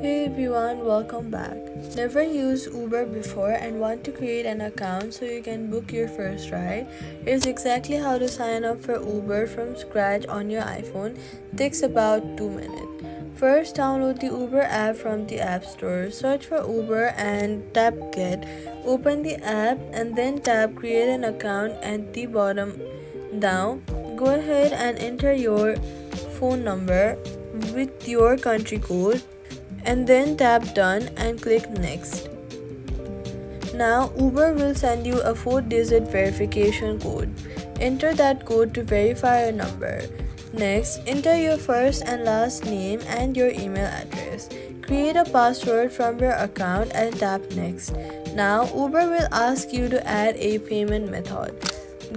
Hey everyone, welcome back. Never used Uber before and want to create an account so you can book your first ride? Here's exactly how to sign up for Uber from scratch on your iPhone. It takes about 2 minutes. First, download the Uber app from the App Store. Search for Uber and tap Get. Open the app and then tap Create an account at the bottom down. Go ahead and enter your phone number with your country code and then tap done and click next. Now Uber will send you a 4-digit verification code. Enter that code to verify your number. Next, enter your first and last name and your email address. Create a password from your account and tap next. Now Uber will ask you to add a payment method.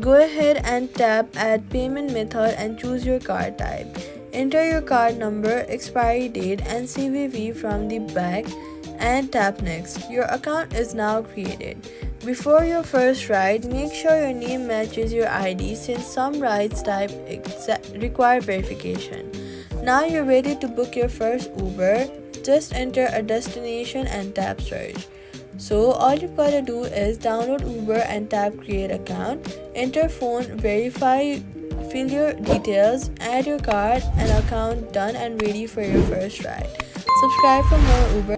Go ahead and tap add payment method and choose your card type. Enter your card number, expiry date and CVV from the back and tap next. Your account is now created. Before your first ride, make sure your name matches your ID since some rides type require verification. Now you're ready to book your first Uber. Just enter a destination and tap search. So all you gotta do is download Uber and tap create account, enter phone, verify, fill your details, add your card and account done and ready for your first ride. Subscribe for more Uber